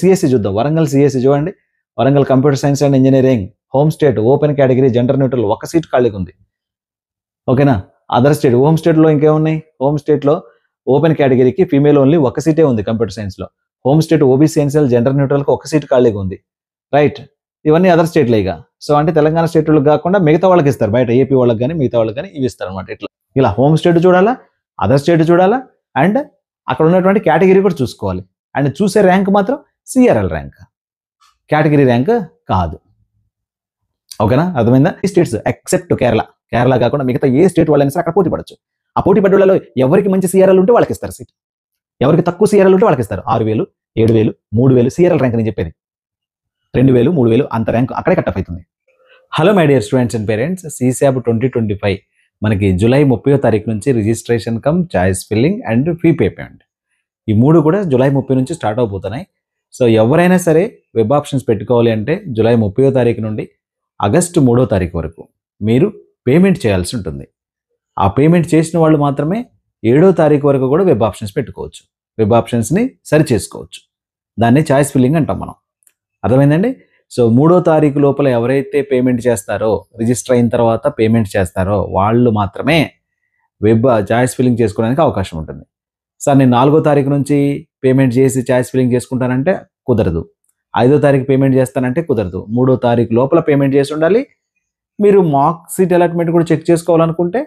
CSC చూద్దాం. Warangal CSC చూడండి. Warangal computer science and engineering, home state, open category, gender neutral, ఒక seat ఖాళీగా ఉంది. ఓకేనా. అదర్ స్టేట్, హోమ్ స్టేట్లో ఇంకేమున్నాయి? హోమ్ స్టేట్లో ఓపెన్ కేటగిరీకి ఫీమేల్ ఓన్లీ ఒక సీటే ఉంది కంప్యూటర్ సైన్స్లో. Home state OBC NCL gender న్యూట్రల్కి ఒక సీట్ ఖాళీగా ఉంది. రైట్. ఇవన్నీ అదర్ స్టేట్లో. ఇక సో అంటే తెలంగాణ స్టేట్ వాళ్ళకి కాకుండా మిగతా వాళ్ళకి ఇస్తారు, బయట ఏపీ వాళ్ళకి కానీ మిగతా వాళ్ళకి కానీ ఇవి ఇస్తారు అనమాట. ఇలా హోమ్ స్టేట్ చూడాలా, అదర్ స్టేట్ చూడాలా, అండ్ అక్కడ ఉన్నటువంటి కేటగిరీ కూడా చూసుకోవాలి. అండ్ చూసే ర్యాంక్ మాత్రం సిఆర్ఎల్ ర్యాంక్, కేటగిరీ ర్యాంక్ కాదు. ఓకేనా, అర్థమైందా? ఈ స్టేట్స్ ఎక్సెప్ట్ కేరళ కాకుండా మిగతా ఏ స్టేట్ వాళ్ళైనా సరే అక్కడ పోటీ పడవచ్చు. ఆ పోటీ పడే వాళ్ళలో ఎవరికి మంచి సిఆర్ఎల్ ఉంటే వాళ్ళకి ఇస్తారు సీట్, ఎవరికి తక్కువ సిఆర్ఎల్ ఉంటే వాళ్ళకి ఇస్తారు. 6,000, 7,000, 3,000 సిఆర్ఎల్ ర్యాంక్ నేను చెప్పేది. 2,000, 3,000 అంత ర్యాంక్ అక్కడే కట్ ఆఫ్ అవుతుంది. Hello my dear students and parents, CSAB 2025 మనకి జూలై 30వ తారీఖు నుంచి registration come choice filling and fee payment, ఈ 3 కూడా జూలై 30 నుంచి స్టార్ట్ అవబోతున్నాయి. సో ఎవరైనా సరే వెబ్ ఆప్షన్స్ పెట్టుకోవాలి అంటే జూలై 30వ తారీఖు నుండి ఆగస్టు 3వ తారీఖు వరకు మీరు పేమెంట్ చేయాల్సి ఉంటుంది. ఆ పేమెంట్ చేసిన వాళ్ళు మాత్రమే 7వ తారీఖు వరకు కూడా వెబ్ ఆప్షన్స్ పెట్టుకోవచ్చు, వెబ్ ఆప్షన్స్ని సరి చేసుకోవచ్చు. దాన్ని చాయిస్ ఫిల్లింగ్ అంటాం మనం. అర్థమైందండి? సో 3వ తారీఖు లోపల ఎవరైతే పేమెంట్ చేస్తారో, రిజిస్టర్ అయిన తర్వాత పేమెంట్ చేస్తారో వాళ్ళు మాత్రమే వెబ్ చాయిస్ ఫిల్లింగ్ చేసుకోవడానికి అవకాశం ఉంటుంది. సార్ నేను 4వ తారీఖు నుంచి పేమెంట్ చేసి చాయిస్ ఫిల్లింగ్ చేసుకుంటానంటే కుదరదు. 5వ తారీఖు పేమెంట్ చేస్తానంటే కుదరదు. 3వ తారీఖు లోపల పేమెంట్ చేసి ఉండాలి. మీరు మాక్ సీట్ అలాట్మెంట్ కూడా చెక్ చేసుకోవాలనుకుంటే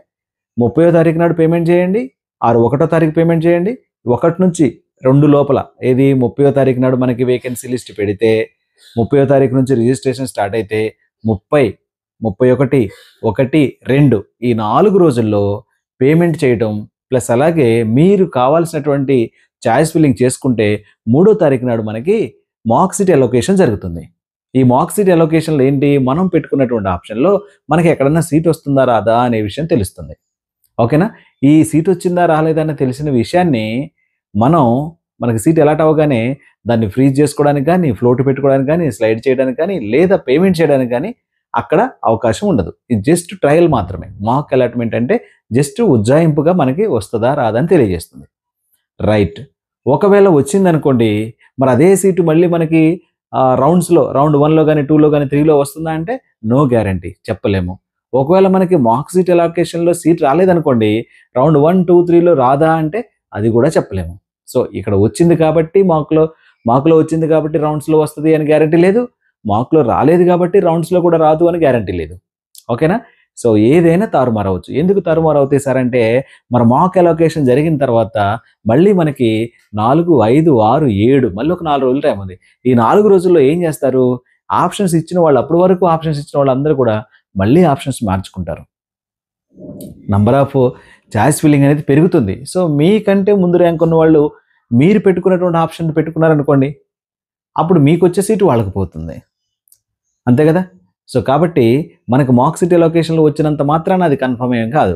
30వ తారీఖు నాడు పేమెంట్ చేయండి, 1వ తారీఖు పేమెంట్ చేయండి. 1 నుంచి 2 లోపల, ఏది 30వ తారీఖు నాడు మనకి వేకెన్సీ లిస్ట్ పెడితే 30వ తారీఖు నుంచి రిజిస్ట్రేషన్ స్టార్ట్ అయితే 30, 31, 1, 2 ఈ 4 రోజుల్లో పేమెంట్ చేయడం, ప్లస్ అలాగే మీరు కావాల్సినటువంటి చాయిస్ ఫిల్లింగ్ చేసుకుంటే 3వ తారీఖు నాడు మనకి మాక్ సీట్ అలొకేషన్ జరుగుతుంది. ఈ మాక్ సీట్ అలొకేషన్లో ఏంటి, మనం పెట్టుకున్నటువంటి ఆప్షన్లో మనకి ఎక్కడన్నా సీట్ వస్తుందా రాదా అనే విషయం తెలుస్తుంది. ఓకేనా. ఈ సీట్ వచ్చిందా రాలేదా అని తెలిసిన విషయాన్ని మనకి సీట్ అలాట్ అవ్వగానే దాన్ని ఫ్రీజ్ చేసుకోవడానికి కానీ, ఫ్లోట్ పెట్టుకోవడానికి కానీ, స్లైడ్ చేయడానికి కానీ, లేదా పేమెంట్ చేయడానికి కానీ అక్కడ అవకాశం ఉండదు. ఇది జస్ట్ ట్రయల్ మాత్రమే. మాక్ అలాట్మెంట్ అంటే జస్ట్ ఉజ్జాయింపుగా మనకి వస్తుందా రాదా అని తెలియజేస్తుంది. రైట్. ఒకవేళ వచ్చిందనుకోండి, మరి అదే సీటు మళ్ళీ మనకి రౌండ్స్లో, రౌండ్ 1లో కానీ, 2లో కానీ, 3లో వస్తుందా అంటే నో గ్యారంటీ, చెప్పలేము. ఒకవేళ మనకి మాక్ సీట్ అలొకేషన్లో సీట్ రాలేదనుకోండి, రౌండ్ 1, 2, 3లో రాదా అంటే అది కూడా చెప్పలేము. సో ఇక్కడ వచ్చింది కాబట్టి మాక్లో వచ్చింది కాబట్టి రౌండ్స్లో వస్తుంది అని గ్యారంటీ లేదు, మాక్లో రాలేదు కాబట్టి రౌండ్స్లో కూడా రాదు అని గ్యారంటీ లేదు. ఓకేనా. సో ఏదైనా తారుమారు అవ్వచ్చు. ఎందుకు తారుమారు అవుతాయి సార్ అంటే, మరి మాక్ అలొకేషన్ జరిగిన తర్వాత మళ్ళీ మనకి 4, 5, 6, 7 మళ్ళీ ఒక 4 రోజులు టైం ఉంది. ఈ 4 రోజుల్లో ఏం చేస్తారు, ఆప్షన్స్ ఇచ్చిన వాళ్ళు, అప్పటి వరకు ఆప్షన్స్ ఇచ్చిన వాళ్ళందరూ కూడా మళ్ళీ ఆప్షన్స్ మార్చుకుంటారు. నంబర్ ఆఫ్ చాయిస్ ఫిల్లింగ్ అనేది పెరుగుతుంది. సో మీకంటే ముందు ర్యాంక్ ఉన్న వాళ్ళు మీరు పెట్టుకున్నటువంటి ఆప్షన్ పెట్టుకున్నారనుకోండి, అప్పుడు మీకు వచ్చే సీటు వాళ్ళకి పోతుంది. అంతే కదా. సో కాబట్టి మనకు మాక్ సీట్ అలొకేషన్లో వచ్చినంత మాత్రాన అది కన్ఫర్మ్ ఏం కాదు.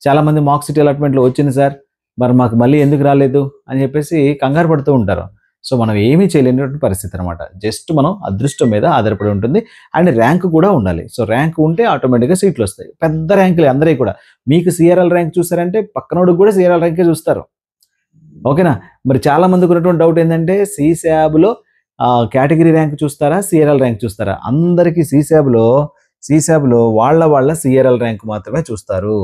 చాలామంది మాక్ సీట్ అలాట్మెంట్లో వచ్చింది సార్, మరి మాకు మళ్ళీ ఎందుకు రాలేదు అని చెప్పేసి కంగారు పడుతూ ఉంటారు. సో మనం ఏమీ చేయలేనటువంటి పరిస్థితి అనమాట. జస్ట్ మనం అదృష్టం మీద ఆధారపడి ఉంటుంది. అండ్ ర్యాంక్ కూడా ఉండాలి. సో ర్యాంక్ ఉంటే ఆటోమేటిక్గా సీట్లు వస్తాయి. పెద్ద ర్యాంకులే అందరికీ కూడా. మీకు సిఆర్ఎల్ ర్యాంక్ చూసారంటే పక్కనోడికి కూడా సిఆర్ఎల్ ర్యాంకే చూస్తారు. ఓకేనా. మరి చాలా మందికి ఉన్నటువంటి డౌట్ ఏంటంటే, CSABలో కేటగిరీ ర్యాంక్ చూస్తారా, సిఆర్ఎల్ ర్యాంక్ చూస్తారా? అందరికీ CSABలో వాళ్ళ సిఆర్ఎల్ ర్యాంక్ మాత్రమే చూస్తారు.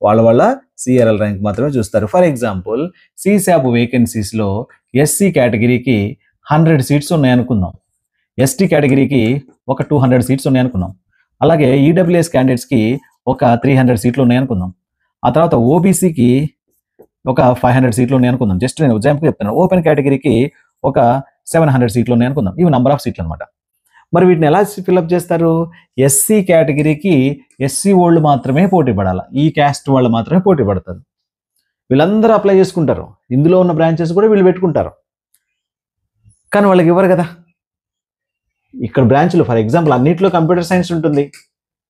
వాళ్ళ సిఆర్ఎల్ ర్యాంక్ మాత్రమే చూస్తారు. ఫర్ ఎగ్జాంపుల్ CSAB వేకెన్సీస్లో SC కేటగిరీకి 100 సీట్స్ ఉన్నాయనుకుందాం, ST కేటగిరీకి ఒక 200 సీట్స్ ఉన్నాయనుకుందాం, అలాగే EWS క్యాండిడేట్స్కి ఒక 300 సీట్లు ఉన్నాయనుకుందాం, ఆ తర్వాత OBCకి ఒక 500 సీట్లు ఉన్నాయనుకుందాం. జస్ట్ నేను ఎగ్జాంపుల్ చెప్తున్నాను. ఓపెన్ కేటగిరీకి ఒక 700 సీట్లు ఉన్నాయనుకుందాం. ఇవి నంబర్ ఆఫ్ సీట్లు అనమాట. మరి వీటిని ఎలా ఫిల్అప్ చేస్తారు? SC కేటగిరీకి SC వాళ్ళు మాత్రమే పోటీ పడాలి, ఈ క్యాస్ట్ వాళ్ళు మాత్రమే పోటీ పడతారు. వీళ్ళందరూ అప్లై చేసుకుంటారు, ఇందులో ఉన్న బ్రాంచెస్ కూడా వీళ్ళు పెట్టుకుంటారు, కానీ వాళ్ళకి ఇవ్వరు కదా. ఇక్కడ బ్రాంచ్లు ఫర్ ఎగ్జాంపుల్ అన్నింటిలో కంప్యూటర్ సైన్స్ ఉంటుంది,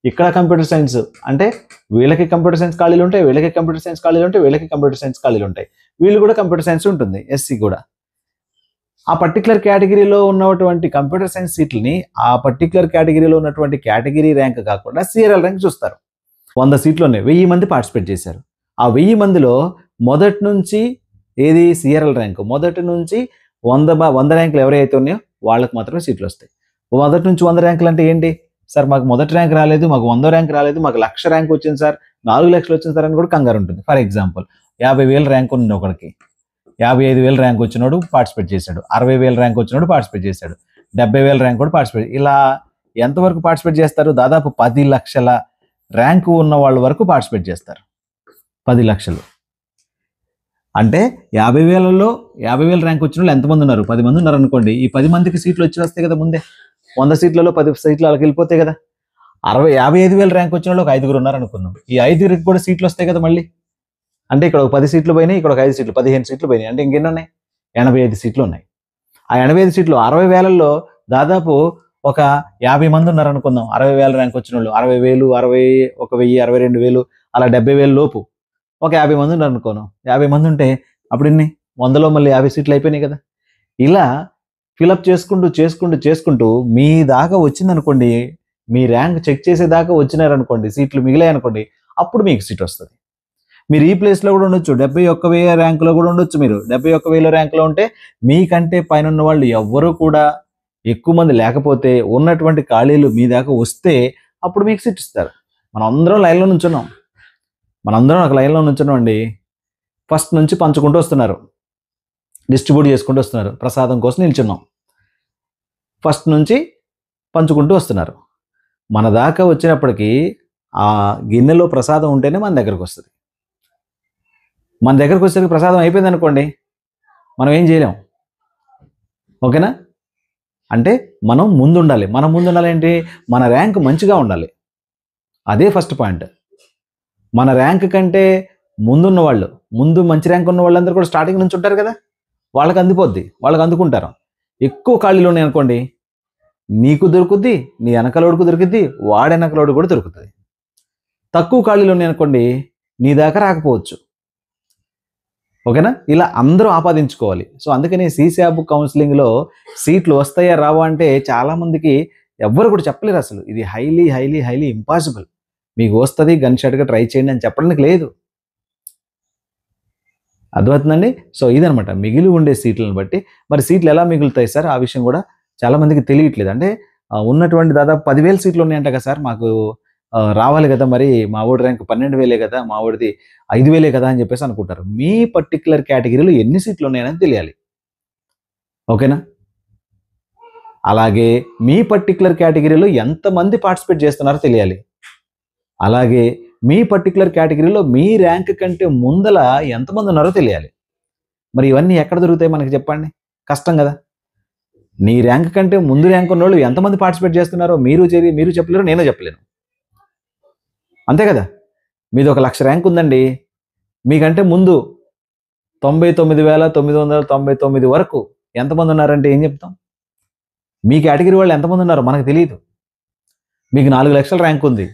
ఇక్కడ కంప్యూటర్ సైన్స్ అంటే వీళ్ళకి కంప్యూటర్ సైన్స్ ఖాళీలు ఉంటాయి, వీళ్ళకి కంప్యూటర్ సైన్స్ ఖాళీలు ఉంటాయి, వీళ్ళకి కంప్యూటర్ సైన్స్ ఖాళీలు ఉంటాయి, వీళ్ళు కూడా కంప్యూటర్ సైన్స్ ఉంటుంది, SC కూడా. ఆ పర్టికులర్ కేటగిరీలో ఉన్నటువంటి కంప్యూటర్ సైన్స్ సీట్లని ఆ పర్టికులర్ కేటగిరీలో ఉన్నటువంటి కేటగిరీ ర్యాంక్ కాకుండా సిఆర్ఎల్ ర్యాంక్ చూస్తారు. 100 సీట్లోనే 1000 మంది పార్టిసిపేట్ చేశారు. ఆ 1000 మందిలో మొదటి నుంచి ఏది సిఆర్ఎల్ ర్యాంక్, మొదటి నుంచి 100 ర్యాంకులు ఎవరైతే ఉన్నాయో వాళ్ళకి మాత్రమే సీట్లు వస్తాయి. మొదటి నుంచి 100 ర్యాంకులు అంటే ఏంటి సార్, మాకు మొదటి ర్యాంక్ రాలేదు, మాకు 100 ర్యాంక్ రాలేదు, మాకు 1,00,000 ర్యాంక్ వచ్చింది సార్, 4 లక్షలు వచ్చింది సార్ అని కూడా కంగారు ఉంటుంది. ఫర్ ఎగ్జాంపుల్ 50,000 ర్యాంక్ ఉంది ఒకడికి, 55,000 ర్యాంక్ వచ్చినోడు పార్టిసిపేట్ చేశాడు, 60,000 ర్యాంక్ వచ్చినోడు పార్టిసిపేట్ చేశాడు, 70,000 ర్యాంక్ కూడా పార్టిసిపేట్, ఇలా ఎంతవరకు పార్టిసిపేట్ చేస్తారు? దాదాపు 10 లక్షల ర్యాంకు ఉన్న వాళ్ళ వరకు పార్టిసిపేట్ చేస్తారు. 10 లక్షలు అంటే 50,000లో 50,000 ర్యాంక్ వచ్చిన వాళ్ళు ఎంతమంది ఉన్నారు? 10 మంది ఉన్నారు అనుకోండి. ఈ 10 మందికి సీట్లు వచ్చి వస్తాయి కదా ముందే. 100 సీట్లలో 10 సీట్లు వాళ్ళకి వెళ్ళిపోతాయి కదా. 55,000 ర్యాంక్ వచ్చిన వాళ్ళు ఒక 5గురు ఉన్నారు అనుకుందాం. ఈ 5గురికి కూడా సీట్లు వస్తాయి కదా మళ్ళీ. అంటే ఇక్కడ ఒక 10 సీట్లు పోయినాయి, ఇక్కడ ఒక 5 సీట్లు, 15 సీట్లు పోయినాయి. అంటే ఇంకెన్ని ఉన్నాయి? 85 సీట్లు ఉన్నాయి. ఆ 85 సీట్లు 60,000లో దాదాపు ఒక 50 మంది ఉన్నారు అనుకుందాం. 60,000 ర్యాంక్ వచ్చిన వాళ్ళు 60,000, 61,000, 62,000 అలా 70,000 లోపు ఒక 50 మంది ఉన్నారు అనుకోను. 50 మంది ఉంటే అప్పుడు ఇన్ని 100లో మళ్ళీ 50 సీట్లు అయిపోయినాయి కదా. ఇలా ఫిలప్ చేసుకుంటూ మీ దాకా వచ్చిందనుకోండి, మీ ర్యాంక్ చెక్ చేసేదాకా వచ్చినారనుకోండి, సీట్లు మిగిలాయి అనుకోండి, అప్పుడు మీకు సీట్ వస్తుంది. మీరు ఈ ప్లేస్లో కూడా ఉండొచ్చు, 71,000 ర్యాంకులో కూడా ఉండొచ్చు. మీరు 71,000 ర్యాంకులో ఉంటే మీకంటే పైన ఉన్న వాళ్ళు ఎవ్వరూ కూడా ఎక్కువ మంది లేకపోతే, ఉన్నటువంటి ఖాళీలు మీ దాకా వస్తే అప్పుడు మీకు సీట్ ఇస్తారు. మనం అందరం లైన్లో నుంచున్నాం, ఒక లైన్లో నుంచున్నాం అండి. ఫస్ట్ నుంచి పంచుకుంటూ వస్తున్నారు, డిస్ట్రిబ్యూట్ చేసుకుంటూ వస్తున్నారు, ప్రసాదం కోసం నిల్చున్నాం. ఫస్ట్ నుంచి పంచుకుంటూ వస్తున్నారు. మన దాకా వచ్చినప్పటికీ ఆ గిన్నెలో ప్రసాదం ఉంటేనే మన దగ్గరకు వస్తుంది. మన దగ్గరకు వచ్చేసరికి ప్రసాదం అయిపోయింది అనుకోండి, మనం ఏం చేయలేం. ఓకేనా? అంటే మనం ముందు ఉండాలి. ఏంటి? మన ర్యాంక్ మంచిగా ఉండాలి. అదే ఫస్ట్ పాయింట్. మన ర్యాంక్ కంటే ముందున్న వాళ్ళు, ముందు మంచి ర్యాంక్ ఉన్న వాళ్ళందరూ కూడా స్టార్టింగ్ నుంచి ఉంటారు కదా, వాళ్ళకి అందిపోద్ది, వాళ్ళకి అందుకుంటారు. ఎక్కువ ఖాళీలు ఉన్నాయి అనుకోండి, నీకు దొరుకుద్ది, నీ వెనకలోడుకు దొరుకుద్ది, వాడి వెనకలోడు కూడా దొరుకుతుంది. తక్కువ ఖాళీలు ఉన్నాయి అనుకోండి, నీ దాకా రాకపోవచ్చు. ఓకేనా? ఇలా అందరూ ఆపాదించుకోవాలి. సో అందుకని సీశాబ్ కౌన్సిలింగ్లో సీట్లు వస్తాయా రావా అంటే చాలామందికి ఎవ్వరు కూడా చెప్పలేరు. అసలు ఇది హైలీ హైలీ హైలీ ఇంపాసిబుల్. మీకు వస్తుంది, గన్ షాట్గా ట్రై చేయండి అని చెప్పడానికి లేదు. అర్థమవుతుందండి? సో ఇదనమాట మిగిలి ఉండే సీట్లను బట్టి. మరి సీట్లు ఎలా మిగులుతాయి సార్? ఆ విషయం కూడా చాలామందికి తెలియట్లేదు. అంటే ఉన్నటువంటి దాదాపు 10,000 సీట్లు ఉన్నాయంట కదా సార్, మాకు రావాలి కదా, మరి మా ఓడి ర్యాంక్ 12,000 కదా, మా ఓడిది 5,000 కదా అని చెప్పేసి అనుకుంటారు. మీ పర్టికులర్ కేటగిరీలో ఎన్ని సీట్లు ఉన్నాయని తెలియాలి. ఓకేనా? అలాగే మీ పర్టికులర్ కేటగిరీలో ఎంతమంది పార్టిసిపేట్ చేస్తున్నారో తెలియాలి. అలాగే మీ పర్టికులర్ కేటగిరీలో మీ ర్యాంక్ కంటే ముందల ఎంతమంది ఉన్నారో తెలియాలి. మరి ఇవన్నీ ఎక్కడ దొరుకుతాయి మనకి చెప్పండి? కష్టం కదా. నీ ర్యాంక్ కంటే ముందు ర్యాంక్ ఉన్న వాళ్ళు ఎంతమంది పార్టిసిపేట్ చేస్తున్నారో మీరు చెప్పలేరు, నేను చెప్పలేను. అంతే కదా. మీది 1,00,000 ర్యాంక్ ఉందండి, మీకంటే ముందు 99,999 వరకు ఎంతమంది ఉన్నారంటే ఏం చెప్తాం? మీ కేటగిరీ వాళ్ళు ఎంతమంది ఉన్నారో మనకు తెలియదు. మీకు 4 లక్షల ర్యాంక్ ఉంది,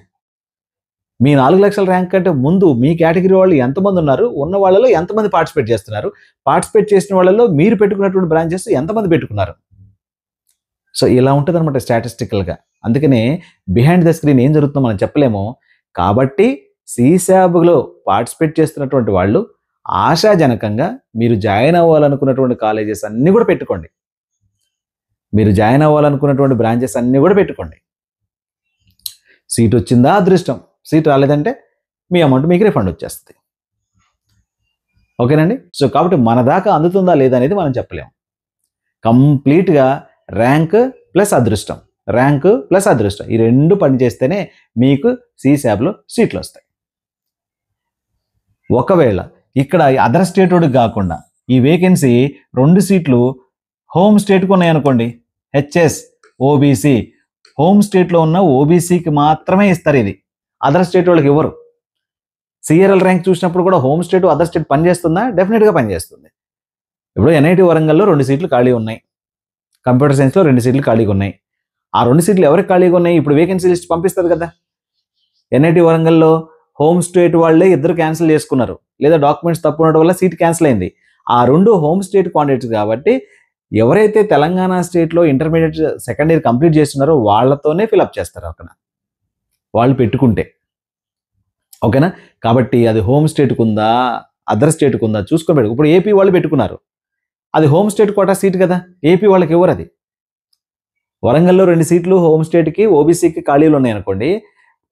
మీ 4 లక్షల ర్యాంక్ కంటే ముందు మీ కేటగిరీ వాళ్ళు ఎంతమంది ఉన్నారు, ఉన్న వాళ్ళలో ఎంతమంది పార్టిసిపేట్ చేస్తున్నారు, పార్టిసిపేట్ చేసిన వాళ్ళలో మీరు పెట్టుకున్నటువంటి బ్రాంచెస్ ఎంతమంది పెట్టుకున్నారు. సో ఇలా ఉంటుంది అనమాట స్టాటిస్టికల్గా. అందుకనే బిహైండ్ ద స్క్రీన్ ఏం జరుగుతుందో మనం చెప్పలేము. కాబట్టి సీశాబ్లో పార్టిసిపేట్ చేస్తున్నటువంటి వాళ్ళు ఆశాజనకంగా మీరు జాయిన్ అవ్వాలనుకున్నటువంటి కాలేజెస్ అన్నీ కూడా పెట్టుకోండి, మీరు జాయిన్ అవ్వాలనుకున్నటువంటి బ్రాంచెస్ అన్నీ కూడా పెట్టుకోండి. సీట్ వచ్చిందా అదృష్టం, సీట్ రాలేదంటే మీ అమౌంట్ మీకు రిఫండ్ వచ్చేస్తుంది. ఓకేనండి? సో కాబట్టి మన దాకా అందుతుందా లేదా అనేది మనం చెప్పలేము. కంప్లీట్గా ర్యాంక్ ప్లస్ అదృష్టం, ఈ రెండు పనిచేస్తేనే మీకు సీశాబ్లో సీట్లు వస్తాయి. ఒకవేళ ఇక్కడ అదర్ స్టేట్ వాడికి కాకుండా ఈ వేకెన్సీ 2 సీట్లు హోమ్ స్టేట్కి ఉన్నాయనుకోండి, హెచ్ఎస్ ఓబీసీ, హోమ్ స్టేట్లో ఉన్న ఓబీసీకి మాత్రమే ఇస్తారు. ఇది అదర్ స్టేట్ వాళ్ళకి ఇవ్వరు. సిఆర్ఎల్ ర్యాంక్ చూసినప్పుడు కూడా హోమ్ స్టేట్ అదర్ స్టేట్ పనిచేస్తుందా? డెఫినెట్గా పనిచేస్తుంది. ఇప్పుడు ఎన్ఐటి వరంగల్లో 2 సీట్లు ఖాళీ ఉన్నాయి, కంప్యూటర్ సైన్స్లో 2 సీట్లు ఖాళీగా ఉన్నాయి. ఆ 2 సీట్లు ఎవరికి ఖాళీగా ఉన్నాయి? ఇప్పుడు వేకెన్సీ లిస్ట్ పంపిస్తారు కదా. ఎన్ఐటి వరంగల్లో హోమ్ స్టేట్ వాళ్ళే 2 క్యాన్సిల్ చేసుకున్నారు, లేదా డాక్యుమెంట్స్ తప్పు ఉండడం వల్ల సీట్ క్యాన్సిల్ అయింది. ఆ 2 హోమ్ స్టేట్ క్యాండిడేట్స్ కాబట్టి ఎవరైతే తెలంగాణ స్టేట్లో ఇంటర్మీడియట్ సెకండ్ ఇయర్ కంప్లీట్ చేస్తున్నారో వాళ్ళతోనే ఫిలప్ చేస్తారు అక్కడ, వాళ్ళు పెట్టుకుంటే. ఓకేనా? కాబట్టి అది హోమ్ స్టేట్కి ఉందా అదర్ స్టేట్కి ఉందా చూసుకొని ఇప్పుడు ఏపీ వాళ్ళు పెట్టుకున్నారు, అది హోమ్ స్టేట్ కోటా సీట్ కదా, ఏపీ వాళ్ళకి ఇవ్వరు అది. వరంగల్లో 2 సీట్లు హోమ్ స్టేట్కి ఓబీసీకి ఖాళీలు ఉన్నాయి అనుకోండి,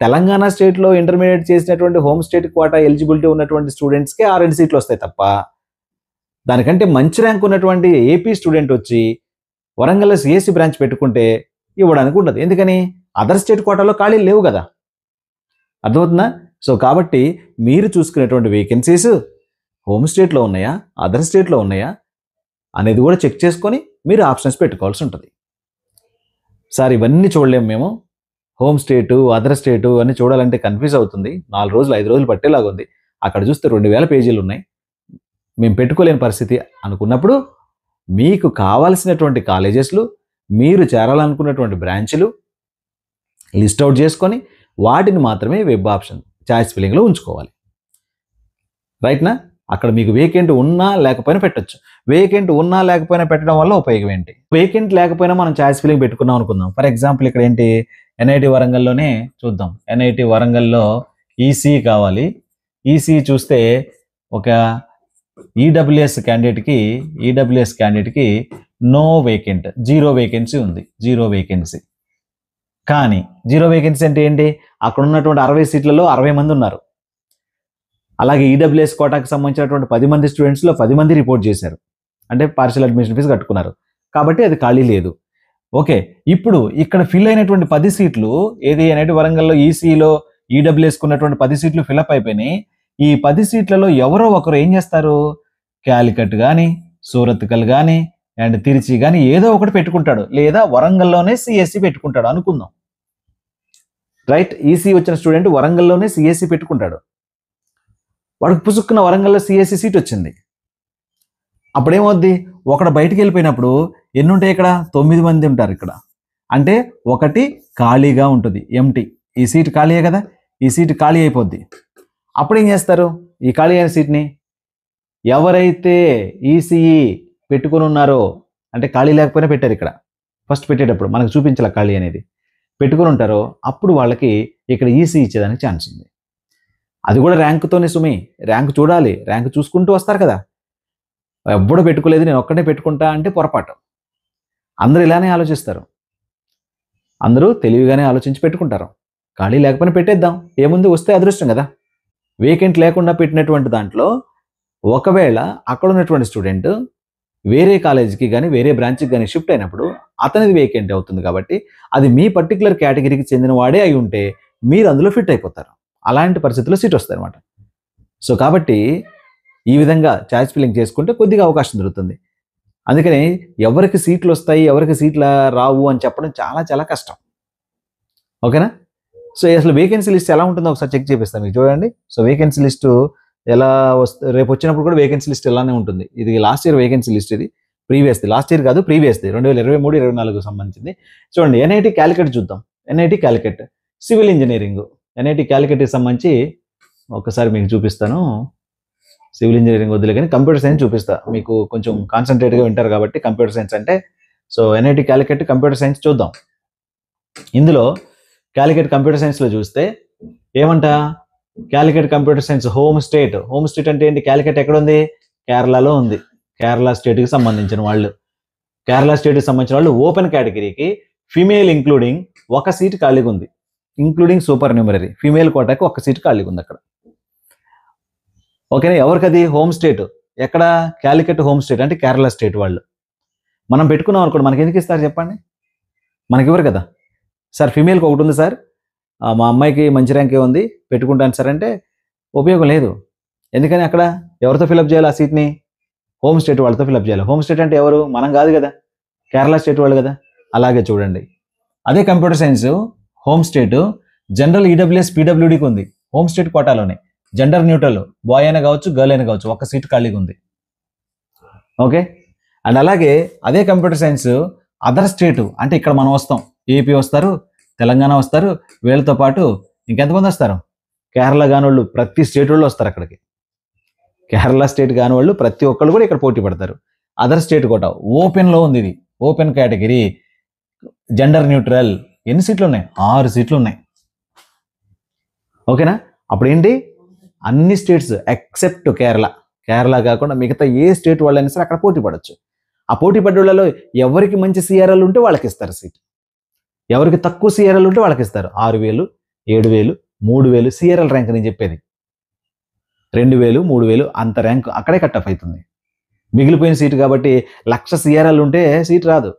తెలంగాణ స్టేట్లో ఇంటర్మీడియట్ చేసినటువంటి హోమ్ స్టేట్ కోటా ఎలిజిబిలిటీ ఉన్నటువంటి స్టూడెంట్స్కి ఆ 2 సీట్లు వస్తాయి తప్ప, దానికంటే మంచి ర్యాంక్ ఉన్నటువంటి ఏపీ స్టూడెంట్ వచ్చి వరంగల్లో సిఎస్సి బ్రాంచ్ పెట్టుకుంటే ఇవ్వడానికి ఉండదు. ఎందుకని? అదర్ స్టేట్ కోటాలో ఖాళీలు లేవు కదా. అర్థమవుతుందా? సో కాబట్టి మీరు చూసుకునేటువంటి వేకెన్సీస్ హోమ్ స్టేట్లో ఉన్నాయా, అదర్ స్టేట్లో ఉన్నాయా అనేది కూడా చెక్ చేసుకొని మీరు ఆప్షన్స్ పెట్టుకోవాల్సి ఉంటుంది. సార్ ఇవన్నీ చూడలేము మేము, హోమ్ స్టేటు అదర్ స్టేటు అన్నీ చూడాలంటే కన్ఫ్యూజ్ అవుతుంది, 4 రోజులు 5 రోజులు పట్టేలాగా ఉంది, అక్కడ చూస్తే 2000 పేజీలు ఉన్నాయి, మేము పెట్టుకోలేని పరిస్థితి అనుకున్నప్పుడు మీకు కావాల్సినటువంటి కాలేజెస్లు, మీరు చేరాలనుకున్నటువంటి బ్రాంచ్లు లిస్ట్ అవుట్ చేసుకొని వాటిని మాత్రమే వెబ్ ఆప్షన్ చాయిస్ ఫిల్లింగ్లో ఉంచుకోవాలి. రైట్నా? అక్కడ మీకు వేకెంట్ ఉన్నా లేకపోయినా పెట్టచ్చు. వేకెంట్ ఉన్నా లేకపోయినా పెట్టడం వల్ల ఉపయోగం ఏంటి? వేకెంట్ లేకపోయినా మనం చాయిస్ ఫిల్లింగ్ పెట్టుకున్నాం అనుకుందాం. ఫర్ ఎగ్జాంపుల్ ఇక్కడ ఏంటి, ఎన్ఐటి వరంగల్లోనే చూద్దాం. ఎన్ఐటి వరంగల్లో ఈసీ కావాలి. ఈసీ చూస్తే ఒక ఈడబ్ల్యూఎస్ క్యాండిడేట్కి నో వేకెంట్, 0 వేకెన్సీ ఉంది, 0 వేకెన్సీ. కానీ 0 వేకెన్సీ అంటే ఏంటి? అక్కడ ఉన్నటువంటి 60 సీట్లలో 60 మంది ఉన్నారు. అలాగే ఈడబ్ల్యూఎస్ కోటాకి సంబంధించినటువంటి 10 మంది స్టూడెంట్స్లో 10 మంది రిపోర్ట్ చేశారు, అంటే పార్షియల్ అడ్మిషన్ ఫీజు కట్టుకున్నారు, కాబట్టి అది ఖాళీ లేదు. ఓకే, ఇప్పుడు ఇక్కడ ఫిల్ అయినటువంటి 10 సీట్లు ఏది అనేది వరంగల్లో ఈసీలో ఈడబ్ల్యూఎస్కి ఉన్నటువంటి 10 సీట్లు ఫిల్అప్ అయిపోయినాయి. ఈ 10 సీట్లలో ఎవరో ఒకరు ఏం చేస్తారు, క్యాలికట్ కానీ, సూరత్కల్ కానీ అండ్ తిరుచి కానీ ఏదో ఒకటి పెట్టుకుంటాడు, లేదా వరంగల్లోనే సిఎస్సి పెట్టుకుంటాడు అనుకుందాం. రైట్? ఈసీ వచ్చిన స్టూడెంట్ వరంగల్లోనే సిఎస్సి పెట్టుకుంటాడు, వాడికి పుసుక్కున్న వరంగల్లో సిఎస్సి సీట్ వచ్చింది. అప్పుడేమవుద్ది, ఒకడు బయటికి వెళ్ళిపోయినప్పుడు ఎన్ని ఉంటాయి ఇక్కడ? 9 మంది ఉంటారు ఇక్కడ, అంటే ఒకటి ఖాళీగా ఉంటుంది, ఎంటీ. ఈ సీట్ ఖాళీయే కదా, ఈ సీట్ ఖాళీ అయిపోద్ది. అప్పుడు ఏం చేస్తారు, ఈ ఖాళీ అయిన సీట్ని ఎవరైతే ఈసీఈ పెట్టుకుని ఉన్నారో, అంటే ఖాళీ లేకపోయినా పెట్టారు ఇక్కడ, ఫస్ట్ పెట్టేటప్పుడు మనకు చూపించాల ఖాళీ అనేది, పెట్టుకుని ఉంటారో అప్పుడు వాళ్ళకి ఇక్కడ ఈసీ ఇచ్చేదానికి ఛాన్స్ ఉంది. అది కూడా ర్యాంకుతోనే సుమి, ర్యాంక్ చూడాలి, ర్యాంక్ చూసుకుంటూ వస్తారు కదా. ఎవ్వడూ పెట్టుకోలేదు నేను ఒక్కడే పెట్టుకుంటా అంటే పొరపాటు. అందరూ ఇలానే ఆలోచిస్తారు, అందరూ తెలివిగానే ఆలోచించి పెట్టుకుంటారు. ఖాళీ లేకపోయినా పెట్టేద్దాం, ఏముంది, వస్తే అదృష్టం కదా. వేకెంట్ లేకుండా పెట్టినటువంటి దాంట్లో ఒకవేళ అక్కడ ఉన్నటువంటి స్టూడెంట్ వేరే కాలేజీకి కానీ వేరే బ్రాంచ్కి కానీ షిఫ్ట్ అయినప్పుడు అతనిది వేకెంట్ అవుతుంది, కాబట్టి అది మీ పర్టికులర్ కేటగిరీకి చెందిన వాడే అయి ఉంటే మీరు అందులో ఫిట్ అయిపోతారు. అలాంటి పరిస్థితుల్లో సీట్ వస్తుంది అనమాట. సో కాబట్టి ఈ విధంగా చాయిస్ ఫిల్లింగ్ చేసుకుంటే కొద్దిగా అవకాశం దొరుకుతుంది. అందుకని ఎవరికి సీట్లు వస్తాయి ఎవరికి సీట్లు రావు అని చెప్పడం చాలా చాలా కష్టం. ఓకేనా? సో అసలు వేకెన్సీ లిస్ట్ ఎలా ఉంటుందో ఒకసారి చెక్ చేపిస్తాను మీకు, చూడండి. సో వేకెన్సీ లిస్టు ఎలా వస్తుంది, రేపు వచ్చినప్పుడు కూడా వేకెన్సీ లిస్ట్ ఎలానే ఉంటుంది. ఇది లాస్ట్ ఇయర్ వేకెన్సీ లిస్ట్, ఇది ప్రీవియస్ది, లాస్ట్ ఇయర్ కాదు ప్రీవియస్ది, 2023-24 సంబంధించింది. చూడండి, ఎన్ఐటి క్యాలికట్ చూద్దాం. NIT Calicut civil engineering, NIT క్యాలికట్కి సంబంధించి ఒకసారి మీకు చూపిస్తాను. సివిల్ ఇంజనీరింగ్ వద్దులే కానీ కంప్యూటర్ సైన్స్ చూపిస్తా, మీకు కొంచెం కాన్సన్ట్రేట్గా వింటారు కాబట్టి కంప్యూటర్ సైన్స్ అంటే. So NIT Calicut computer science చూద్దాం. ఇందులో క్యాలికట్ కంప్యూటర్ సైన్స్లో చూస్తే ఏమంట, Calicut computer science home state. Home state అంటే ఏంటి? క్యాలికట్ ఎక్కడ ఉంది? కేరళలో ఉంది. కేరళ స్టేట్కి సంబంధించిన వాళ్ళు, కేరళ స్టేట్కి సంబంధించిన వాళ్ళు ఓపెన్ కేటగిరీకి ఫీమేల్ ఇంక్లూడింగ్ 1 సీట్ ఖాళీగా ఉంది, ఇంక్లూడింగ్ సూపర్ న్యూమరీ. ఫీమేల్ కోటాకి 1 సీట్ ఖాళీగా ఉంది అక్కడ. ఓకేనా? ఎవరికది? Home state. ఎక్కడ? క్యాలికట్ హోమ్ స్టేట్ అంటే కేరళ స్టేట్ వాళ్ళు. మనం పెట్టుకున్నాం అనుకోండి, మనకి ఎందుకు ఇస్తారు చెప్పండి? మనకి ఇవ్వరు కదా. సార్ ఫీమేల్కి ఒకటి ఉంది సార్, మా అమ్మాయికి మంచి ర్యాంకే ఉంది పెట్టుకుంటాను సార్ అంటే ఉపయోగం లేదు. ఎందుకని? అక్కడ ఎవరితో ఫిలప్ చేయాలి ఆ సీట్ని? హోమ్ స్టేట్ వాళ్ళతో ఫిలప్ చేయాలి. హోమ్ స్టేట్ అంటే ఎవరు? మనం కాదు కదా, కేరళ స్టేట్ వాళ్ళు కదా. అలాగే చూడండి, అదే computer science home state general EWS పీడబ్ల్యూడీకి ఉంది, హోమ్ స్టేట్ కోటాలోనే. జెండర్ న్యూట్రల్, బాయ్ అయినా కావచ్చు గర్ల్ అయినా కావచ్చు, 1 సీట్ ఖాళీగా ఉంది. ఓకే. అండ్ అలాగే అదే కంప్యూటర్ సైన్స్ అదర్ స్టేట్ అంటే ఇక్కడ మనం వస్తాం, ఏపీ వస్తారు, తెలంగాణ వస్తారు, వీళ్ళతో పాటు ఇంకెంతమంది వస్తారు? కేరళ కాని వాళ్ళు, ప్రతి స్టేట్ వాళ్ళు వస్తారు అక్కడికి. కేరళ స్టేట్ కాని వాళ్ళు ప్రతి ఒక్కళ్ళు కూడా ఇక్కడ పోటీ పడతారు. అదర్ స్టేట్ కోట ఓపెన్లో ఉంది, ఇది ఓపెన్ కేటగిరీ, జెండర్ న్యూట్రల్. ఎన్ని సీట్లు ఉన్నాయి? 6 సీట్లు ఉన్నాయి. ఓకేనా? అప్పుడు ఏంటి, అన్ని స్టేట్స్ ఎక్సెప్ట్ కేరళ, కేరళ కాకుండా మిగతా ఏ స్టేట్ వాళ్ళైనా సరే అక్కడ పోటీ పడవచ్చు. ఆ పోటీ పడ్డోళ్ళలో ఎవరికి మంచి సిఆర్ఎల్ ఉంటే వాళ్ళకి ఇస్తారు సీట్, ఎవరికి తక్కువ సిఆర్ఎల్ ఉంటే వాళ్ళకి ఇస్తారు. 6,000, 7,000, 3,000 సిఆర్ఎల్ ర్యాంక్ నేను చెప్పేది. 2,000, 3,000 అంత ర్యాంక్ అక్కడే కట్ ఆఫ్ అవుతుంది. మిగిలిపోయిన సీటు కాబట్టి 1,00,000 సిఆర్ఎల్ ఉంటే సీట్ రాదు,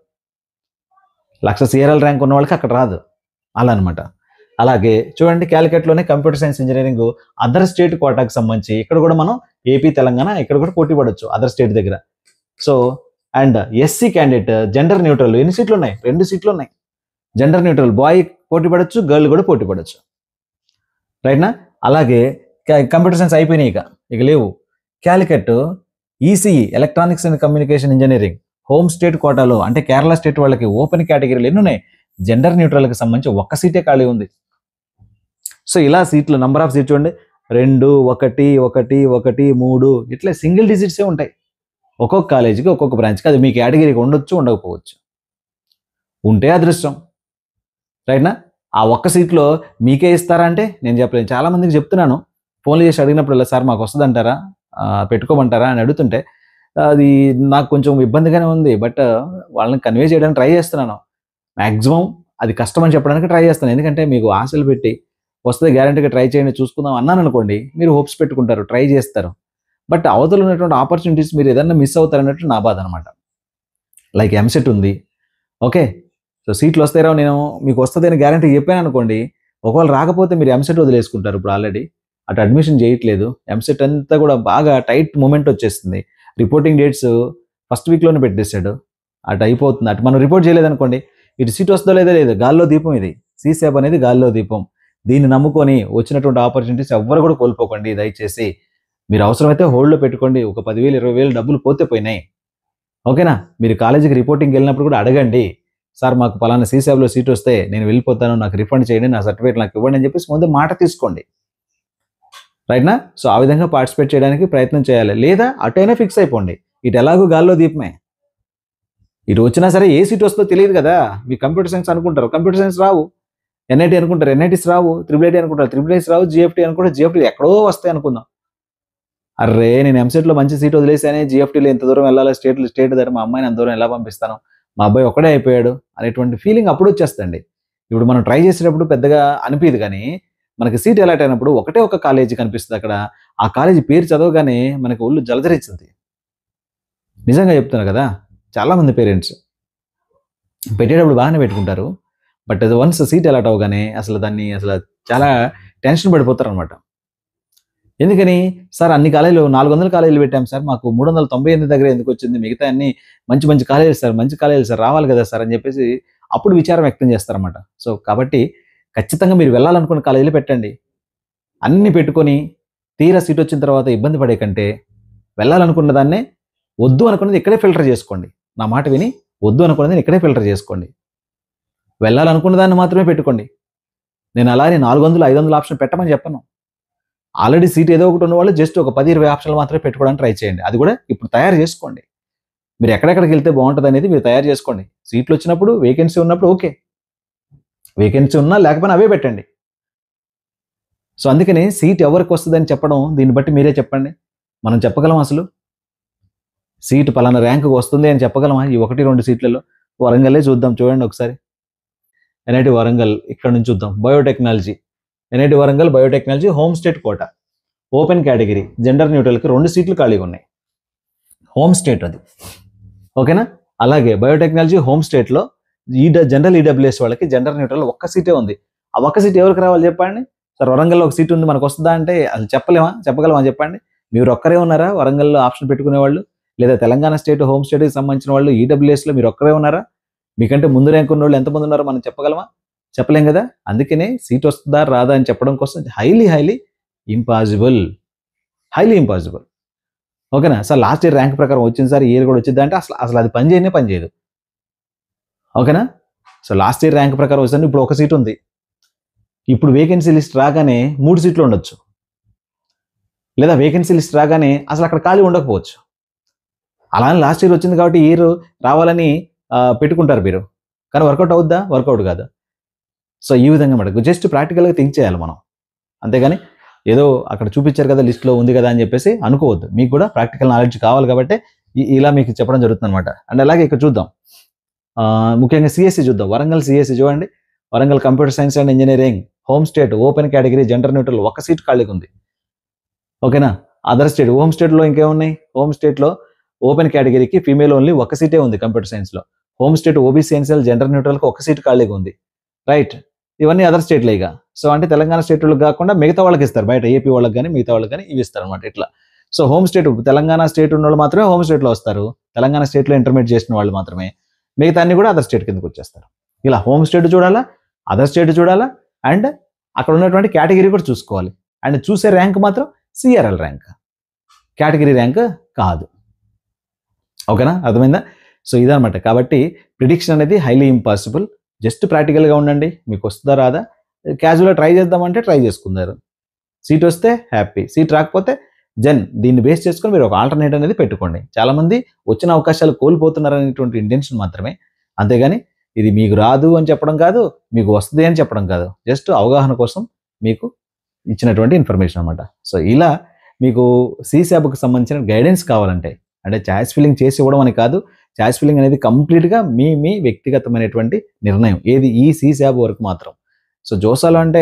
1,00,000 సిఆర్ఎల్ ర్యాంక్ ఉన్న వాళ్ళకి అక్కడ రాదు, అలా అనమాట. అలాగే చూడండి, క్యాలికట్లోనే computer science engineering other state కోటాకి సంబంధించి ఇక్కడ కూడా మనం ఏపీ, తెలంగాణ ఇక్కడ కూడా పోటీ పడవచ్చు అదర్ స్టేట్ దగ్గర. So and SC candidate gender neutral ఎన్ని సీట్లు ఉన్నాయి? 2 సీట్లు ఉన్నాయి. జెండర్ న్యూట్రల్ బాయ్ పోటీ పడవచ్చు, గర్ల్ కూడా పోటీ పడవచ్చు, రైట్నా. అలాగే కంప్యూటర్ సైన్స్ అయిపోయినాయి, ఇక లేవు. Calicut ECE electronics and communication engineering home state కోటాలో అంటే కేరళ స్టేట్ వాళ్ళకి ఓపెన్ కేటగిరీలు ఎన్ని ఉన్నాయి? జెండర్ న్యూట్రల్కి సంబంధించి 1 సీటే ఖాళీ ఉంది. సో ఇలా సీట్లు నంబర్ ఆఫ్ సీట్ చూడండి, 2, 1, 1, 1, 3 ఇట్లా సింగిల్ డిజిట్సే ఉంటాయి ఒక్కొక్క కాలేజీకి, ఒక్కొక్క బ్రాంచ్కి. అది మీ కేటగిరీకి ఉండొచ్చు, ఉండకపోవచ్చు, ఉంటే అదృష్టం, రైట్నా. ఆ 1 సీట్లో మీకే ఇస్తారా అంటే నేను చెప్పలేను. చాలా మందికి చెప్తున్నాను, ఫోన్లు చేసి అడిగినప్పుడు సార్ మాకు వస్తుందంటారా, పెట్టుకోమంటారా అని అడుగుతుంటే అది నాకు కొంచెం ఇబ్బందిగానే ఉంది. బట్ వాళ్ళని కన్వే చేయడానికి ట్రై చేస్తున్నాను. మ్యాక్సిమం అది కష్టం అని చెప్పడానికి ట్రై చేస్తాను. ఎందుకంటే మీకు ఆశలు పెట్టి వస్తే గ్యారంటీగా ట్రై చేయండి చూసుకుందాం అన్నాను అనుకోండి, మీరు హోప్స్ పెట్టుకుంటారు, ట్రై చేస్తారు. బట్ అవతల ఉన్నటువంటి ఆపర్చునిటీస్ మీరు ఏదన్నా మిస్ అవుతారన్నట్టు నా బాధ అనమాట. లైక్ ఎంసెట్ ఉంది, ఓకే. సో సీట్లు వస్తాయో నేను మీకు వస్తుందని గ్యారంటీ చెప్పాను అనుకోండి, ఒకవేళ రాకపోతే మీరు ఎంసెట్ వదిలేసుకుంటారు. ఇప్పుడు ఆల్రెడీ అటు అడ్మిషన్ చేయట్లేదు, ఎంసెట్ అంతా కూడా బాగా టైట్ మూమెంట్ వచ్చేస్తుంది. రిపోర్టింగ్ డేట్స్ ఫస్ట్ వీక్లోనే పెట్టేశాడు, అటు అయిపోతుంది. అటు మనం రిపోర్ట్ చేయలేదనుకోండి, ఇటు సీట్ వస్తుందో లేదో లేదు, గాల్లో దీపం ఇది. సీసాబ్ అనేది గాల్లో దీపం. దీన్ని నమ్ముకొని వచ్చినటువంటి ఆపర్చునిటీస్ ఎవ్వరు కూడా కోల్పోకండి. దయచేసి మీరు అవసరమైతే హోల్డ్లో పెట్టుకోండి. ఒక 10,000, 20,000 డబ్బులు పోతే పోయినాయి, ఓకేనా. మీరు కాలేజీకి రిపోర్టింగ్కి వెళ్ళినప్పుడు కూడా అడగండి, సార్ మాకు పలానా సీసాబ్లో సీట్ వస్తే నేను వెళ్ళిపోతాను, నాకు రిఫండ్ చేయండి, నా సర్టిఫికేట్ నాకు ఇవ్వండి అని చెప్పేసి ముందు మాట తీసుకోండి, రైట్నా. సో ఆ విధంగా పార్టిసిపేట్ చేయడానికి ప్రయత్నం చేయాలి. లేదా అటైనా ఫిక్స్ అయిపోండి, ఇటు ఎలాగో గాల్లో దీపమే. ఇటు వచ్చినా సరే ఏ సీట్ వస్తుందో తెలియదు కదా. మీ కంప్యూటర్ సైన్స్ అనుకుంటారు, కంప్యూటర్ సైన్స్ రావు. ఎన్ఐటీ అనుకుంటారు, ఎన్ఐటీస్ రావు. ట్రిపుల్ అనుకుంటారు, ట్రిపుల్ రావు. జిఎఫ్టీ అనుకుంటారు, జిఎఫ్టీ ఎక్కడో వస్తాయి అనుకుందాం. అర్రే నేను ఎంసెట్లో మంచి సీట్ వదిలేసానే, జిఎఫ్టీలో ఎంత దూరం వెళ్ళాలి, స్టేట్ దగ్గర మా అమ్మాయిని అంత దూరం ఎలా పంపిస్తాను, మా అబ్బాయి ఒక్కడే అయిపోయాడు అనేటువంటి ఫీలింగ్ అప్పుడు వచ్చేస్తండి. ఇప్పుడు మనం ట్రై చేసేటప్పుడు పెద్దగా అనిపించదు, కానీ మనకి సీట్ అలాట్ అయినప్పుడు ఒకటే ఒక కాలేజీ కనిపిస్తుంది అక్కడ. ఆ కాలేజీ పేరు చదవగానే మనకి ఒళ్ళు జలధరించింది. నిజంగా చెప్తున్నా కదా. చాలామంది పేరెంట్స్ పెట్టేటప్పుడు బాగానే పెట్టుకుంటారు, బట్ అది వన్స్ సీట్ అలాట్ అవగానే అసలు దాన్ని చాలా టెన్షన్ పడిపోతారు అనమాట. ఎందుకని సార్ అన్ని కాలేజీలు 400 కాలేజీలు పెట్టాం సార్, మాకు 398 దగ్గర ఎందుకు వచ్చింది, మిగతా అన్ని మంచి మంచి కాలేజీలు సార్, మంచి కాలేజీలు సార్, రావాలి కదా సార్ అని చెప్పేసి అప్పుడు విచారం వ్యక్తం చేస్తారన్నమాట. సో కాబట్టి ఖచ్చితంగా మీరు వెళ్ళాలనుకున్న కాలేజీలు పెట్టండి. అన్ని పెట్టుకొని తీరా సీట్ వచ్చిన తర్వాత ఇబ్బంది పడే కంటే వెళ్ళాలనుకున్న దాన్నే వద్దు అనుకున్నది ఇక్కడే ఫిల్టర్ చేసుకోండి. నా మాట విని వద్దు అనుకున్నది ఇక్కడే ఫిల్టర్ చేసుకోండి. వెళ్ళాలనుకున్న దాన్ని మాత్రమే పెట్టుకోండి. నేను అలానే 400, 500 ఆప్షన్ పెట్టమని చెప్పను. ఆల్రెడీ సీట్ ఏదో ఒకటి ఉన్న వాళ్ళు జస్ట్ ఒక 10, 20 ఆప్షన్లు మాత్రమే పెట్టుకోవడానికి ట్రై చేయండి. అది కూడా ఇప్పుడు తయారు చేసుకోండి. మీరు ఎక్కడెక్కడికి వెళ్తే బాగుంటుంది అనేది మీరు తయారు చేసుకోండి. సీట్లు వచ్చినప్పుడు, వేకెన్సీ ఉన్నప్పుడు ఓకే, వేకెన్సీ ఉన్నా లేకపోయినా అవే పెట్టండి. సో అందుకని సీట్ ఎవరికి వస్తుందని చెప్పడం, దీన్ని బట్టి మీరే చెప్పండి. మనం చెప్పగలం అసలు సీటు పలానా ర్యాంకు వస్తుంది అని చెప్పగలమా? ఈ 1-2 సీట్లలో వరంగల్లే చూద్దాం. చూడండి ఒకసారి, ఎన్ఐటి వరంగల్ ఇక్కడ నుంచి చూద్దాం. Biotechnology, NIT Warangal biotechnology home state quota, open category, gender న్యూట్రల్కి 2 సీట్లు ఖాళీగా ఉన్నాయి. హోమ్ స్టేట్ అది, ఓకేనా. అలాగే బయోటెక్నాలజీ హోమ్ స్టేట్లో జనరల్ ఈడబ్ల్యూఎస్ వాళ్ళకి జెండర్ న్యూట్రల్ 1 సీటే ఉంది. ఆ 1 సీట్ ఎవరికి రావాలి చెప్పండి. సార్ వరంగల్లో 1 సీట్ ఉంది, మనకు వస్తుందా అంటే అది చెప్పగలమా చెప్పండి. మీరు ఒక్కరే ఉన్నారా వరంగల్లో ఆప్షన్ పెట్టుకునే వాళ్ళు? లేదా తెలంగాణ స్టేట్ హోమ్ స్టేట్కి సంబంధించిన వాళ్ళు ఈడబ్ల్యూఎస్లో మీరు ఒక్కరే ఉన్నారా? మీకంటే ముందు ర్యాంక్ ఉన్న వాళ్ళు ఎంతమంది ఉన్నారో మనం చెప్పగలమా? చెప్పలేం కదా. అందుకనే సీట్ వస్తుందా రాదా అని చెప్పడం కోసం హైలీ ఇంపాసిబుల్, హైలీ ఇంపాసిబుల్, ఓకేనా. సార్ లాస్ట్ ఇయర్ ర్యాంక్ ప్రకారం వచ్చింది సార్, ఈ ఇయర్ కూడా వచ్చింది అంటే అసలు అది పని చేయదు, ఓకేనా. సో లాస్ట్ ఇయర్ ర్యాంక్ ప్రకారం వచ్చింది, ఇప్పుడు 1 సీట్ ఉంది. ఇప్పుడు వేకెన్సీ లిస్ట్ రాగానే 3 సీట్లు ఉండొచ్చు, లేదా వేకెన్సీ లిస్ట్ రాగానే అసలు అక్కడ ఖాళీ ఉండకపోవచ్చు. అలానే లాస్ట్ ఇయర్ వచ్చింది కాబట్టి ఈ ఇయర్ రావాలని పెట్టుకుంటారు మీరు, కానీ వర్కౌట్ అవుద్దా? వర్కౌట్ కాదు. సో ఈ విధంగా మనకు జస్ట్ ప్రాక్టికల్గా థింక్ చేయాలి మనం, అంతేగాని ఏదో అక్కడ చూపించారు కదా లిస్ట్లో ఉంది కదా అని చెప్పేసి అనుకోవద్దు. మీకు కూడా ప్రాక్టికల్ నాలెడ్జ్ కావాలి కాబట్టి ఇలా మీకు చెప్పడం జరుగుతుంది అనమాట. అండ్ అలాగే ఇక్కడ చూద్దాం, ముఖ్యంగా సిఎస్సి చూద్దాం. వరంగల్ సిఎస్సి చూడండి, Warangal computer science and engineering home state open category gender neutral ఒక సీట్ ఖాళీగా ఉంది. ఓకేనా. అదర్ స్టేట్ హోమ్ స్టేట్లో ఇంకేమున్నాయి, హోమ్ స్టేట్లో ఓపెన్ కేటగిరీకి ఫీమేల్ ఓన్లీ ఒక సీటే ఉంది కంప్యూటర్ సైన్స్లో. Home state OBC NCL gender న్యూట్రల్కి ఒక సీట్ ఖాళీగా ఉంది. రైట్, ఇవన్నీ అదర్ స్టేట్లో. ఇక సో అంటే తెలంగాణ స్టేట్ వాళ్ళకి కాకుండా మిగతా వాళ్ళకి ఇస్తారు, బయట ఏపీ వాళ్ళకి కానీ మిగతా వాళ్ళకి కానీ ఇవి ఇస్తారు అనమాట ఇట్లా. So home state Telangana state ఉన్న వాళ్ళు మాత్రమే హోమ్ స్టేట్లో వస్తారు, తెలంగాణ స్టేట్లో ఇంటర్మీడియట్ చేసిన వాళ్ళు మాత్రమే. మిగతా అన్ని కూడా అదర్ స్టేట్ కిందకి వచ్చేస్తారు. ఇలా హోమ్ స్టేట్ చూడాలా, అదర్ స్టేట్ చూడాలా, అండ్ అక్కడ ఉన్నటువంటి కేటగిరీ కూడా చూసుకోవాలి. అండ్ చూసే ర్యాంక్ మాత్రం సిఆర్ఎల్ ర్యాంక్, కేటగిరీ ర్యాంక్ కాదు. ఓకేనా, అర్థమైందా? సో ఇదనమాట. కాబట్టి ప్రిడిక్షన్ అనేది హైలీ ఇంపాసిబుల్. జస్ట్ ప్రాక్టికల్గా ఉండండి, మీకు వస్తుందా రాదా, క్యాజువల్గా ట్రై చేద్దామంటే ట్రై చేసుకున్నారు. సీట్ వస్తే హ్యాపీ, సీట్ రాకపోతే దీన్ని బేస్ చేసుకొని మీరు ఒక ఆల్టర్నేట్ అనేది పెట్టుకోండి. చాలామంది వచ్చిన అవకాశాలు కోల్పోతున్నారు అనేటువంటి ఇంటెన్షన్ మాత్రమే, అంతేగాని ఇది మీకు రాదు అని చెప్పడం కాదు, మీకు వస్తుంది అని చెప్పడం కాదు. జస్ట్ అవగాహన కోసం మీకు ఇచ్చినటువంటి ఇన్ఫర్మేషన్ అనమాట. సో ఇలా మీకు సీశాబ్కి సంబంధించిన గైడెన్స్ కావాలంటే, అంటే ఛాయిస్ ఫిల్లింగ్ చేసి ఇవ్వడం అని కాదు, ఛాయిస్ ఫిల్లింగ్ అనేది కంప్లీట్గా మీ వ్యక్తిగతమైనటువంటి నిర్ణయం, ఏది ఈ సీశాబ్ వరకు మాత్రం. సో జోసాలో అంటే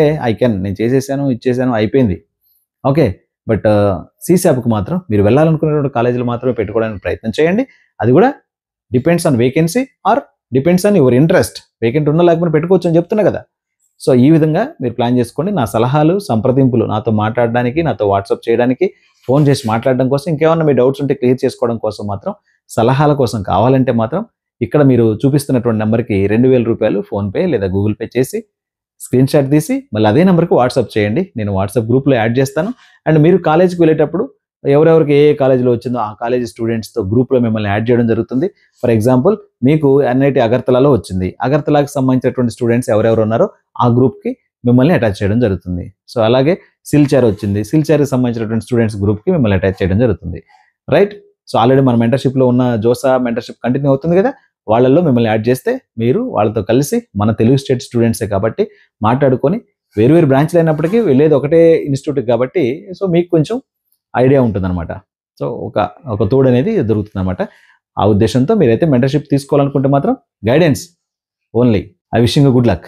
నేను చేసేసాను, ఇచ్చేసాను, అయిపోయింది. ఓకే, బట్ సీశాబ్కి మాత్రం మీరు వెళ్ళాలనుకునేటువంటి కాలేజీలు మాత్రమే పెట్టుకోవడానికి ప్రయత్నం చేయండి. అది కూడా depends on vacancy or depends on your interest. Vacant ఉన్నా లేకపోతే పెట్టుకోవచ్చు అని చెప్తున్నా కదా. సో ఈ విధంగా మీరు ప్లాన్ చేసుకోండి. నా సలహాలు, సంప్రదింపులు, నాతో మాట్లాడడానికి, నాతో వాట్సాప్ చేయడానికి, ఫోన్ చేసి మాట్లాడడం కోసం, ఇంకేమన్నా మీ డౌట్స్ ఉంటే క్లియర్ చేసుకోవడం కోసం మాత్రం, సలహాల కోసం కావాలంటే మాత్రం ఇక్కడ మీరు చూపిస్తున్నటువంటి నెంబర్కి 2000 రూపాయలు ఫోన్పే లేదా గూగుల్ పే చేసి స్క్రీన్ షాట్ తీసి మళ్ళీ అదే నెంబర్కి వాట్సాప్ చేయండి. నేను వాట్సాప్ గ్రూప్లో యాడ్ చేస్తాను. అండ్ మీరు కాలేజీకి వెళ్ళేటప్పుడు ఎవరెవరికి ఏ కాలేజీలో వచ్చిందో ఆ కాలేజీ స్టూడెంట్స్తో గ్రూప్లో మిమ్మల్ని యాడ్ చేయడం జరుగుతుంది. ఫర్ ఎగ్జాంపుల్, మీకు ఎన్ఐటి అగర్తలాలో వచ్చింది, అగర్తలాకి సంబంధించినటువంటి స్టూడెంట్స్ ఎవరెవరు ఉన్నారో ఆ గ్రూప్కి మిమ్మల్ని అటాచ్ చేయడం జరుగుతుంది. సో అలాగే సిల్చార్ వచ్చింది, సిల్చార్కి సంబంధించినటువంటి స్టూడెంట్స్ గ్రూప్కి మిమ్మల్ని అటాచ్ చేయడం జరుగుతుంది. రైట్. సో ఆల్రెడీ మన మెంటర్షిప్లో ఉన్న జోసా మెంటర్షిప్ కంటిన్యూ అవుతుంది కదా, వాళ్ళల్లో మిమ్మల్ని యాడ్ చేస్తే మీరు వాళ్ళతో కలిసి, మన తెలుగు స్టేట్ స్టూడెంట్సే కాబట్టి మాట్లాడుకొని, వేరు బ్రాంచ్లు అయినప్పటికీ వెళ్ళేది ఒకటే ఇన్స్టిట్యూట్ కాబట్టి సో మీకు కొంచెం ఐడియా ఉంటుందన్నమాట. సో ఒక తోడు అనేది దొరుకుతుంది అనమాట. ఆ ఉద్దేశంతో మీరైతే మెంటర్షిప్ తీసుకోవాలనుకుంటే మాత్రం guidance only. I wishing good luck.